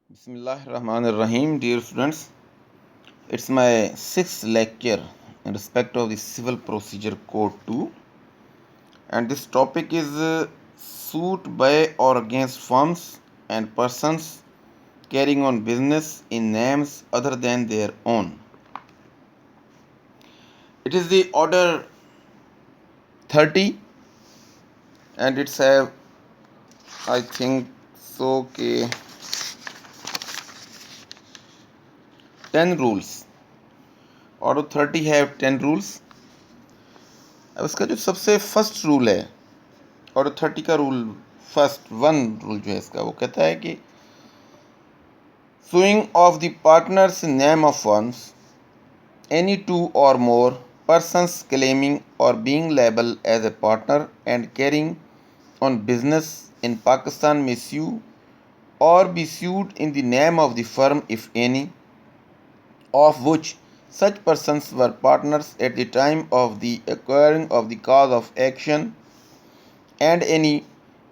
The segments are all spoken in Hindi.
Bismillahirrahmanirrahim, dear students. It's my sixth lecture in respect of the Civil Procedure Code 2, and this topic is suit by or against firms and persons carrying on business in names other than their own. It is the order 30, and it's have, I think so, 10 rules. Order 30 have 10 rules. अब इसका जो सबसे फर्स्ट रूल है और 30 का रूल फर्स्ट वन रूल जो है इसका वो कहता है कि sewing of the partners name of firms any two और मोर persons claiming or being liable as a partner and carrying on business in Pakistan may sue or be sued in the name of the firm if any of which such persons were partners at the time of the occurring of the cause of action, and any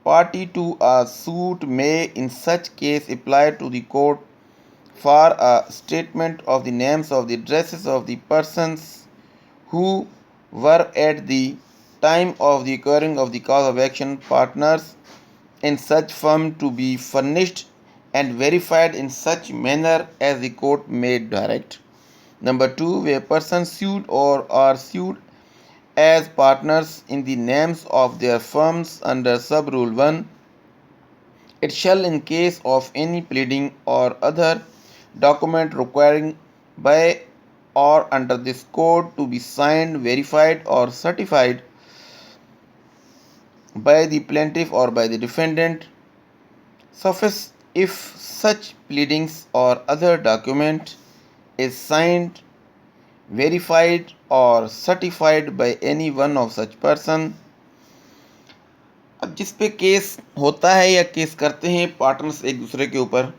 party to a suit may in such case apply to the court for a statement of the names of the addresses of the persons who were at the time of the occurring of the cause of action partners in such firm to be furnished and verified in such manner as the court may direct. Number 2, where persons sued or are sued as partners in the names of their firms under sub rule 1, it shall in case of any pleading or other document requiring by or under this code to be signed, verified or certified by the plaintiff or by the defendant, suffice if such pleadings or other document is signed, verified or certified by any one of such person. अब जिस पे केस होता है या केस करते हैं पार्टनर्स एक दूसरे के ऊपर,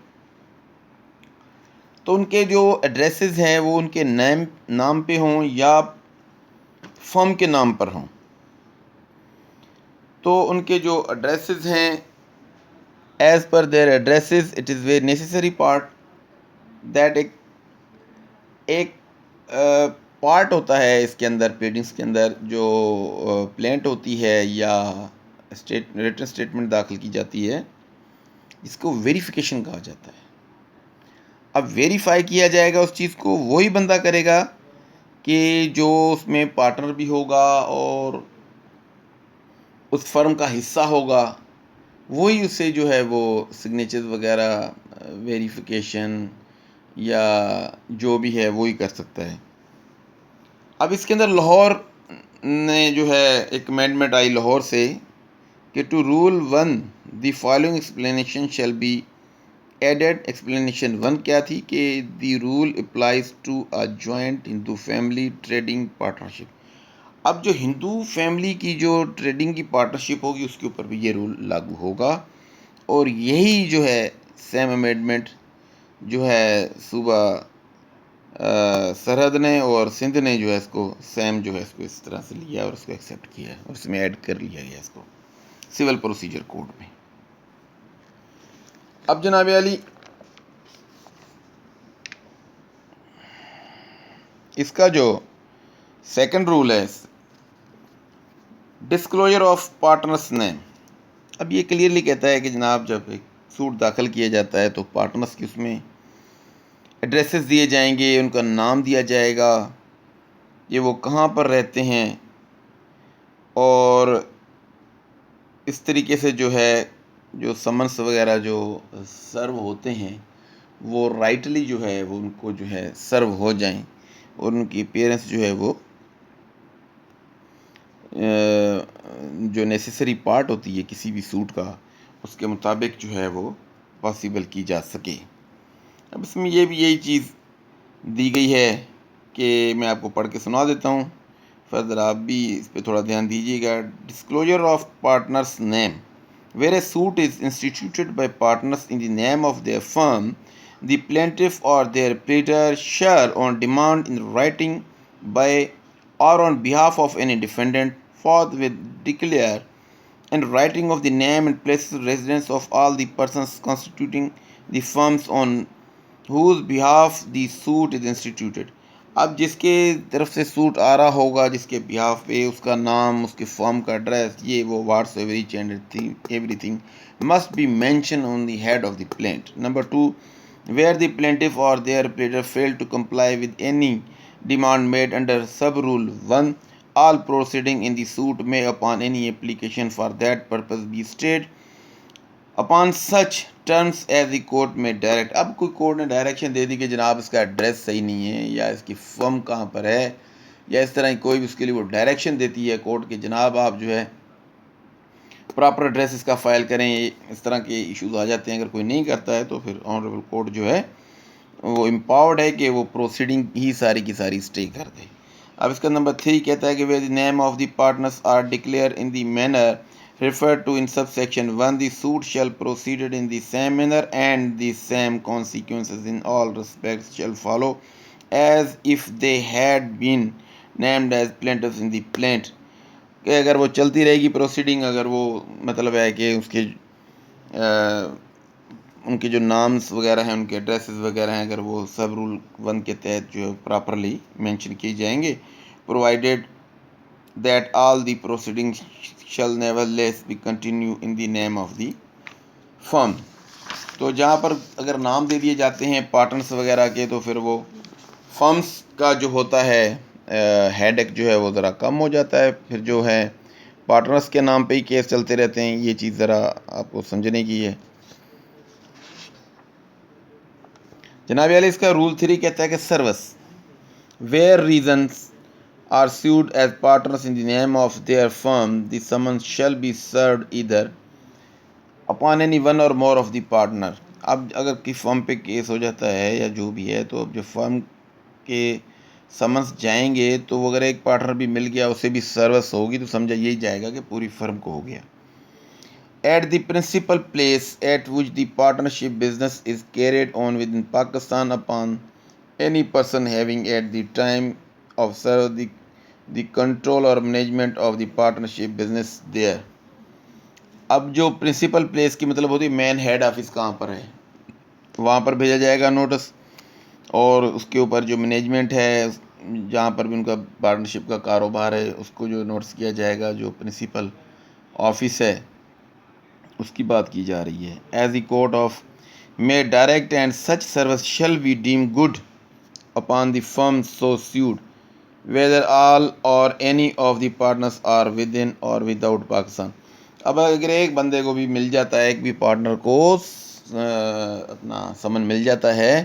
तो उनके जो एड्रेसेस हैं वो उनके नाम पे हों या फर्म के नाम पर हों, तो उनके जो एड्रेसेस हैं as per their addresses it is very necessary part that एक पार्ट होता है इसके अंदर प्लीडिंग्स के अंदर जो प्लेंट होती है या रिटन स्टेटमेंट दाखिल की जाती है, इसको वेरिफिकेशन कहा जाता है। अब वेरीफाई किया जाएगा उस चीज़ को वही बंदा करेगा कि जो उसमें पार्टनर भी होगा और उस फर्म का हिस्सा होगा, वही उसे जो है वो सिग्नेचर्स वगैरह वेरिफिकेशन या जो भी है वो ही कर सकता है। अब इसके अंदर लाहौर ने जो है एक अमेंडमेंट आई लाहौर से कि to rule 1 the following explanation shall be added. Explanation 1 क्या थी कि the rule applies to a joint Hindu family trading partnership. अब जो हिंदू फैमिली की जो ट्रेडिंग की पार्टनरशिप होगी उसके ऊपर भी ये रूल लागू होगा, और यही जो है सेम अमेंडमेंट जो है सूबा सरहद ने और सिंध ने जो है इसको सेम जो है इसको इस तरह से लिया और इसको एक्सेप्ट किया है और इसमें ऐड कर लिया गया इसको सिविल प्रोसीजर कोड में। अब जनाब अली इसका जो सेकंड रूल है डिस्क्लोजर ऑफ पार्टनर्स नेम। अब ये क्लियरली कहता है कि जनाब जब एक सूट दाखिल किया जाता है तो पार्टनर्स की उसमें एड्रेसेस दिए जाएंगे, उनका नाम दिया जाएगा, ये वो कहाँ पर रहते हैं, और इस तरीके से जो है जो समन्स वगैरह जो सर्व होते हैं वो राइटली जो है वो उनको जो है सर्व हो जाएं और उनकी पेरेंट्स जो है वो जो नेसेसरी पार्ट होती है किसी भी सूट का उसके मुताबिक जो है वो पॉसिबल की जा सके। अब इसमें ये भी यही चीज़ दी गई है कि मैं आपको पढ़ के सुना देता हूँ, फर्दर आप भी इस पर थोड़ा ध्यान दीजिएगा। Disclosure of partners name where a suit is instituted by partners in the name of their firm the plaintiff or their platter share on demand in writing by or on behalf of any defendant forthwith declare in writing of the name and places of residence of all the persons constituting the firms on whose behalf the suit is instituted। अब जिसके तरफ से सूट आ रहा होगा, जिसके बिहाफ पे, उसका नाम, उसके फॉर्म का एड्रेस, ये वो what's everything must be mention on the head of the plaint. Number 2, where the plaintiff or their pleader fail to comply with any demand made under sub rule 1, all proceeding in the suit may upon any application for that purpose be stayed upon such terms as the court में डायरेक्ट। अब कोई कोर्ट ने डायरेक्शन दे दी कि जनाब इसका एड्रेस सही नहीं है, या इसकी फर्म कहाँ पर है, या इस तरह की कोई भी उसके लिए वो डायरेक्शन देती है कोर्ट के, जनाब आप जो है प्रॉपर एड्रेस इसका फाइल करें, इस तरह के इश्यूज आ जाते हैं। अगर कोई नहीं करता है तो फिर ऑनरेबल कोर्ट जो है वो एम्पावर्ड है कि वो प्रोसीडिंग ही सारी की सारी स्टे कर दे। अब इसका नंबर 3 कहता है कि where the name of the partners are declare in the manner referred to in subsection 1, the suit shall proceed in the same manner and the same consequences in all respects shall follow as if they had been named as plaintiffs in the plaint। कि अगर वो चलती रहेगी प्रोसीडिंग, अगर वो मतलब है कि उसके उनके जो नाम्स वगैरह हैं, उनके एड्रेसेस वगैरह हैं, अगर वो सब रूल 1 के तहत जो है प्रॉपरली मेंशन किए जाएंगे, provided that all the proceedings shall nevertheless be continue in the name of the firm। तो जहाँ पर अगर नाम दे दिए जाते हैं पार्टनर्स वगैरह के, तो फिर वो फर्म्स का जो होता है हेडेक जो है वो ज़रा कम हो जाता है। फिर जो है पार्टनर्स के नाम पे ही केस चलते रहते हैं। ये चीज़ ज़रा आपको समझने की है। जनाब वाले इसका रूल 3 कहता है कि service where reasons are sued as partners in the name of their firm, the summons shall be served either upon any one or more of the partner। अब अगर किसी फर्म पे केस हो जाता है या जो भी है, तो अब जो फर्म के समन्स जाएंगे तो वो अगर एक पार्टनर भी मिल गया, उसे भी सर्विस होगी, तो समझा यही जाएगा कि पूरी फर्म को हो गया। At the principal place at which the partnership business is carried on within Pakistan upon any person having at the time of service the control or management of the partnership business there। अब जो प्रिंसिपल प्लेस की मतलब होती है मेन हेड ऑफिस कहाँ पर है, वहाँ पर भेजा जाएगा नोटिस, और उसके ऊपर जो मैनेजमेंट है, जहाँ पर भी उनका पार्टनरशिप का कारोबार है, उसको जो नोटिस किया जाएगा। जो प्रिंसिपल ऑफिस है उसकी बात की जा रही है। As the court of may direct and such service shall be deem good upon the firm so sued whether all or any of the partners are within or without Pakistan. अब अगर एक बंदे को भी मिल जाता है, एक भी पार्टनर को अपना समन मिल जाता है,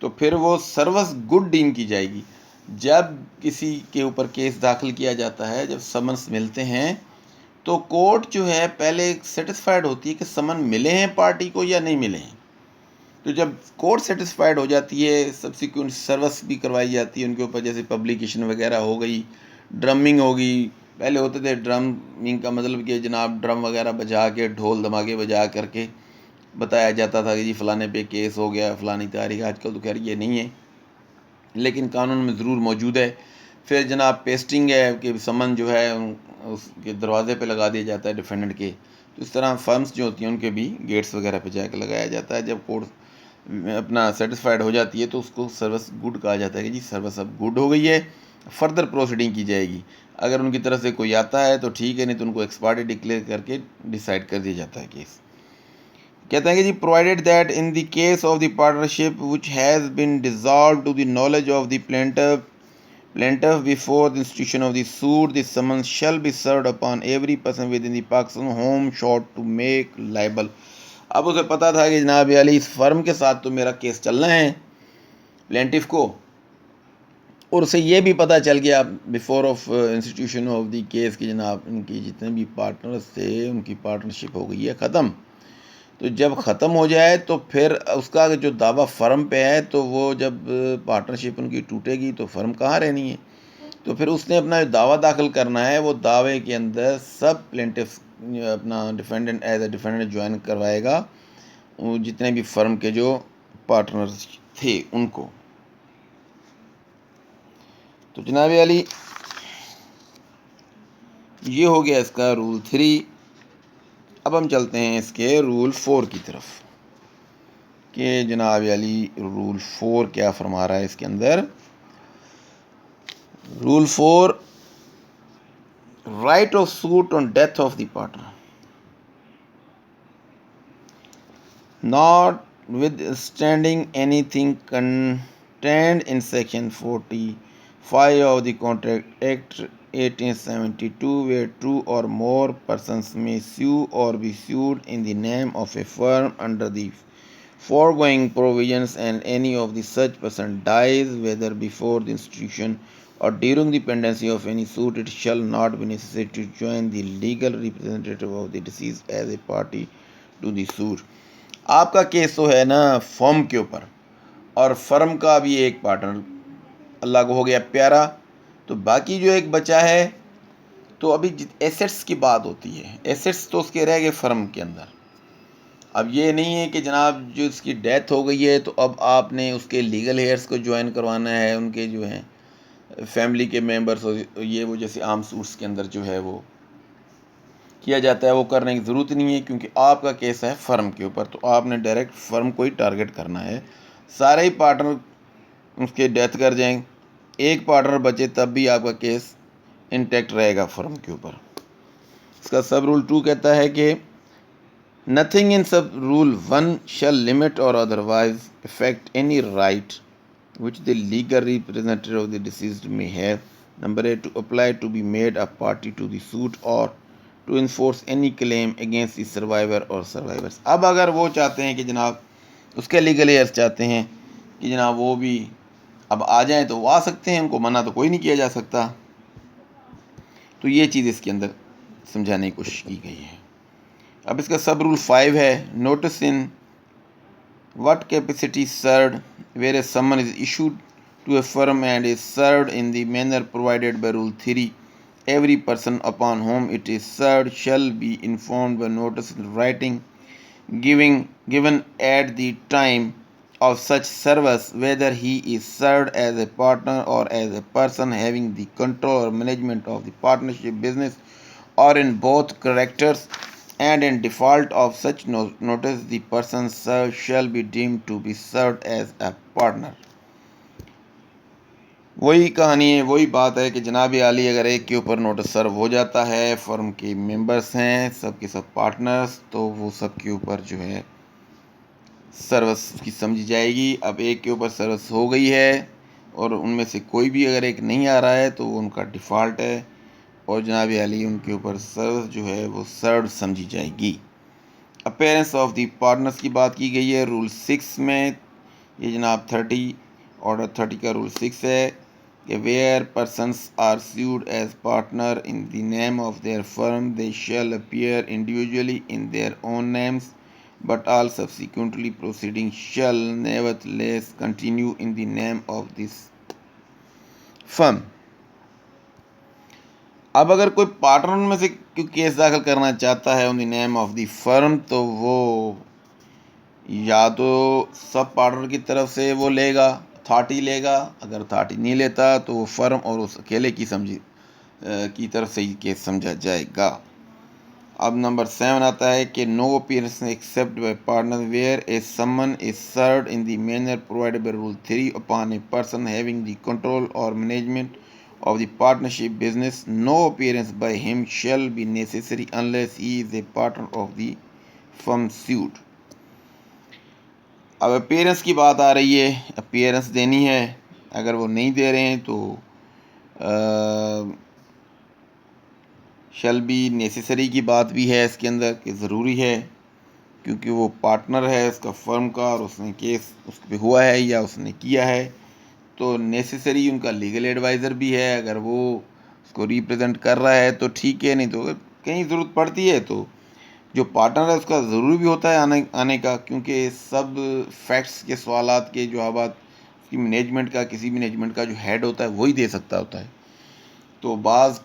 तो फिर वो सर्विस गुड डीम की जाएगी। जब किसी के ऊपर केस दाखिल किया जाता है, जब समन्स मिलते हैं, तो कोर्ट जो है पहले सेटिस्फाइड होती है कि समन मिले हैं पार्टी को या नहीं मिले हैं। तो जब कोर्ट सेटिस्फाइड हो जाती है, सब्सिक्वेंट सर्विस भी करवाई जाती है उनके ऊपर, जैसे पब्लिकेशन वगैरह हो गई, ड्रमिंग होगी। पहले होते थे ड्रमिंग का मतलब कि जनाब ड्रम वगैरह बजा के, ढोल धमाके बजा करके बताया जाता था कि जी फ़लाने पे केस हो गया, फ़लानी तारीख। आजकल तो खैर ये नहीं है, लेकिन कानून में ज़रूर मौजूद है। फिर जनाब पेस्टिंग है कि समन जो है उसके दरवाजे पे लगा दिया जाता है डिफेंडेंट के। तो इस तरह फर्म्स जो होती हैं उनके भी गेट्स वगैरह पे जाकर लगाया जाता है। जब कोर्ट अपना सेटिस्फाइड हो जाती है तो उसको सर्विस गुड कहा जाता है कि जी सर्विस अब गुड हो गई है, फर्दर प्रोसीडिंग की जाएगी। अगर उनकी तरफ से कोई आता है तो ठीक है, नहीं तो उनको एक्सपायर्ड डिक्लेयर करके डिसाइड कर दिया जाता है केस। कहते हैं कि जी provided that in the case of the partnership which has been dissolved to the knowledge of the plaintiff before the institution of the suit, the summons shall be served upon every person within the Pakistan home short to make liable। अब उसे पता था कि जनाब अली इस फर्म के साथ तो मेरा केस चलना है प्लेंटिफ को, और उसे ये भी पता चल गया before of institution of the case कि जनाब इनकी जितने भी पार्टनर्स थे उनकी पार्टनरशिप हो गई है ख़त्म। तो जब ख़त्म हो जाए तो फिर उसका जो दावा फर्म पे है, तो वो जब पार्टनरशिप उनकी टूटेगी तो फर्म कहाँ रहनी है। तो फिर उसने अपना जो दावा दाखिल करना है, वो दावे के अंदर सब प्लेंटिफ अपना defendant as a defendant join करवाएगा, जितने भी फर्म के जो पार्टनर्स थे उनको। तो जनाब अली ये हो गया इसका रूल 3। अब हम चलते हैं इसके रूल 4 की तरफ। कि जनाब अली रूल 4 क्या फरमा रहा है इसके अंदर। Rule 4, right of suit on death of the partner, notwithstanding anything contained in section 45 of the Contract Act 1872, where two or more persons may sue or be sued in the name of a firm under the foregoing provisions, and any of the such person dies, whether before the institution or during the pendency of any suit, it shall not be necessary to join the legal representative of the deceased as a party to the suit। आपका केस तो है ना फर्म के ऊपर, और फर्म का भी एक पार्टनर अल्लाह को हो गया प्यारा, तो बाकी जो एक बचा है, तो अभी एसेट्स की बात होती है, एसेट्स तो उसके रह गए फर्म के अंदर। अब ये नहीं है कि जनाब जो इसकी डेथ हो गई है तो अब आपने उसके लीगल हेयर्स को ज्वाइन करवाना है, उनके जो हैं फैमिली के मेंबर्स, ये वो जैसे आम सूट्स के अंदर जो है वो किया जाता है, वो करने की ज़रूरत नहीं है, क्योंकि आपका केस है फर्म के ऊपर, तो आपने डायरेक्ट फर्म को ही टारगेट करना है। सारे ही पार्टनर उसके डेथ कर जाएंगे, एक पार्टनर बचे तब भी आपका केस इंटैक्ट रहेगा फर्म के ऊपर। इसका सब रूल 2 कहता है कि नथिंग इन सब रूल 1 शैल लिमिट और otherwise affect any right which the legal representative of the deceased may have. Number 8, to apply to be made a party to the suit or to enforce any claim against the survivor or survivors। अब अगर वो चाहते हैं कि जनाब उसके लीगल एयर्स चाहते हैं कि जनाब वो भी अब आ जाएं, तो वो आ सकते हैं, उनको मना तो कोई नहीं किया जा सकता। तो ये चीज़ इसके अंदर समझाने की कोशिश की गई है। अब इसका सब रूल 5 है, notice in what capacity served, whereas summon is issued to a firm and is served in the manner provided by Rule 3, every person upon whom it is served shall be informed by notice in writing given at the time of such service, whether he is served as a partner or as a person having the control or management of the partnership business, or in both characters, and in default of such notice the person served shall be deemed to be served as a partner। वही कहानी है, वही बात है कि जनाब आली अगर एक के ऊपर नोटिस सर्व हो जाता है, फर्म के मेंबर्स हैं सब के सब पार्टनर्स, तो वो सब के ऊपर जो है सर्विस की समझी जाएगी। अब एक के ऊपर सर्विस हो गई है और उनमें से कोई भी अगर एक नहीं आ रहा है तो वो उनका डिफ़ॉल्ट है, और जनाब अली उनके ऊपर सर्विस जो है वो सर्व समझी जाएगी। अपेयरेंस ऑफ द पार्टनर्स की बात की गई है रूल 6 में। ये जनाब 30 ऑर्डर 30 का रूल 6 है कि where persons are sued as partner in the name of their firm they shall appear individually in their own names, but all subsequently proceeding shall nevertheless continue in the name of this firm। अब अगर कोई पार्टनर में से केस दाखिल करना चाहता है on the name of the firm, तो वो या तो सब पार्टनर की तरफ से वो लेगा, अथॉरिटी लेगा, अगर अथॉरिटी नहीं लेता तो वो फर्म और उस अकेले की तरफ से ही केस समझा जाएगा। अब नंबर 7 आता है कि no appearance except by partner where a summon is served in the manner provided by rule 3 upon a person having the control or management of the partnership business, no appearance by him shall be necessary unless he is a partner of the firm suit। अब अपीयरेंस की बात आ रही है, अपीयरेंस देनी है, अगर वो नहीं दे रहे हैं तो शैल बी नेसेसरी की बात भी है इसके अंदर कि ज़रूरी है, क्योंकि वो पार्टनर है उसका फर्म का और उसने केस उस पर हुआ है या उसने किया है, तो नेसेसरी उनका लीगल एडवाइज़र भी है। अगर वो उसको रिप्रेजेंट कर रहा है तो ठीक है, नहीं तो अगर कहीं ज़रूरत पड़ती है तो जो पार्टनर है उसका ज़रूरी भी होता है आने का, क्योंकि सब फैक्ट्स के सवालात के जवाबात की मैनेजमेंट का, किसी भी मैनेजमेंट का जो हेड होता है वही दे सकता होता है। तो बाज़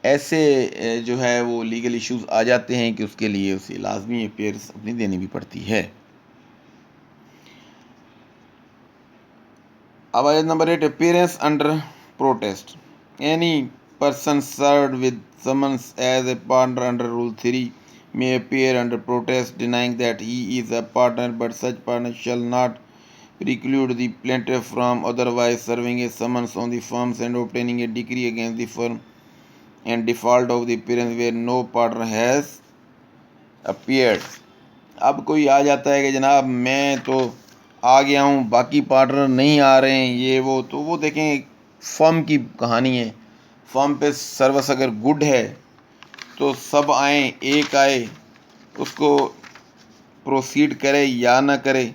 ऐसे जो है वो लीगल इश्यूज़ आ जाते हैं कि उसके लिए उसे लाजमी अपीयरेंस अपनी देनी भी पड़ती है। अब आयत number 8, appearance under protest. Any person served with summons as a partner under Rule 3 may appear under protest denying that he is a partner, but such partner shall not preclude the plaintiff from otherwise serving a summons on the firms and obtaining a decree against the firm and default of the appearance where no partner has appeared. अब कोई आ जाता है कि जनाब मैं तो आ गया हूँ, बाकी पार्टनर नहीं आ रहे हैं, ये वो, तो वो देखें फर्म की कहानी है। फर्म पे सर्विस अगर गुड है तो सब आए, एक आए, उसको प्रोसीड करे या ना करे,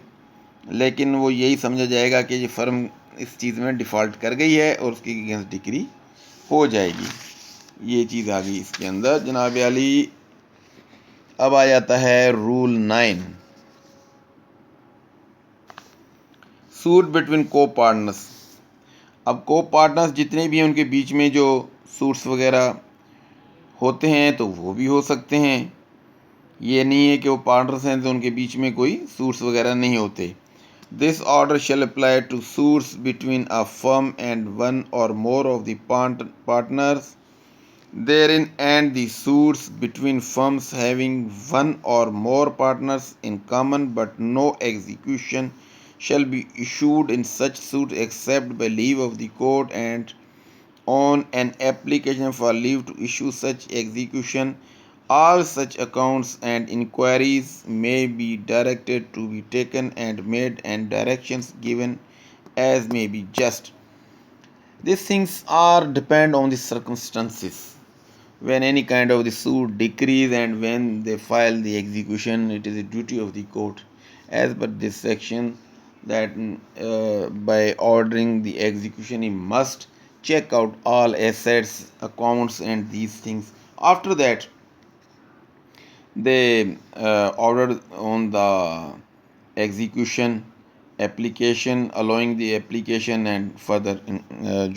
लेकिन वो यही समझा जाएगा कि ये फर्म इस चीज़ में डिफ़ॉल्ट कर गई है और उसकी अगेंस्ट डिक्री हो जाएगी। ये चीज़ आ गई इसके अंदर जनाब अली। अब आ जाता है रूल 9, सूट बिटवीन को पार्टनर्स। अब को पार्टनर्स जितने भी हैं उनके बीच में जो सूट्स वगैरह होते हैं तो वो भी हो सकते हैं। ये नहीं है कि वो पार्टनर्स हैं तो उनके बीच में कोई सूट्स वगैरह नहीं होते। This order shall apply to suits between a firm and one or more of the partners therein, and the suits between firms having one or more partners in common, but no execution shall be issued in such suit except by leave of the court, and on an application for leave to issue such execution, all such accounts and inquiries may be directed to be taken and made, and directions given as may be just. These things are depend on the circumstances. When any kind of the suit decrees and when they file the execution, it is a duty of the court, as per this section, that by ordering the execution, he must check out all assets, accounts, and these things. After that, they ordered on the execution application, allowing the application and further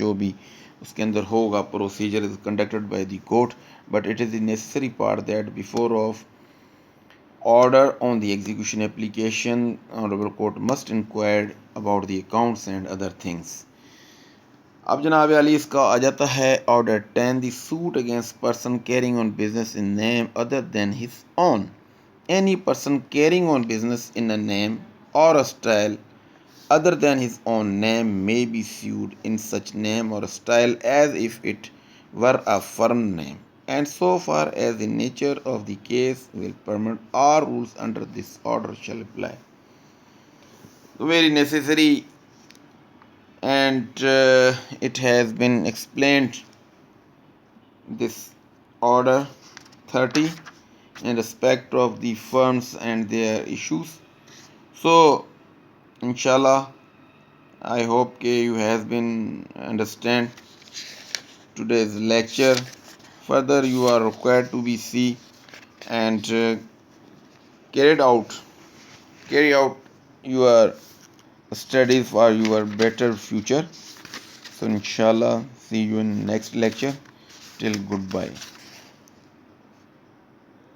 जो भी उसके अंदर होगा procedure is conducted by the court, but it is the necessary part that before of order on the execution application, honorable court must inquire about the accounts and other things. अब जनाब अली इसका आ जाता है order 10, the suit against person carrying on business in name other than his own. Any person carrying on business in a name or a style other than his own name may be sued in such name or style as if it were a firm name, and so far as the nature of the case will permit, all rules under this order shall apply. Very necessary, and it has been explained this order 30 in respect of the firms and their issues. So inshallah, I hope you has been understand today's lecture. Further, you are required to be see and carry out your studies for your better future. So inshallah, see you in next lecture. Till goodbye.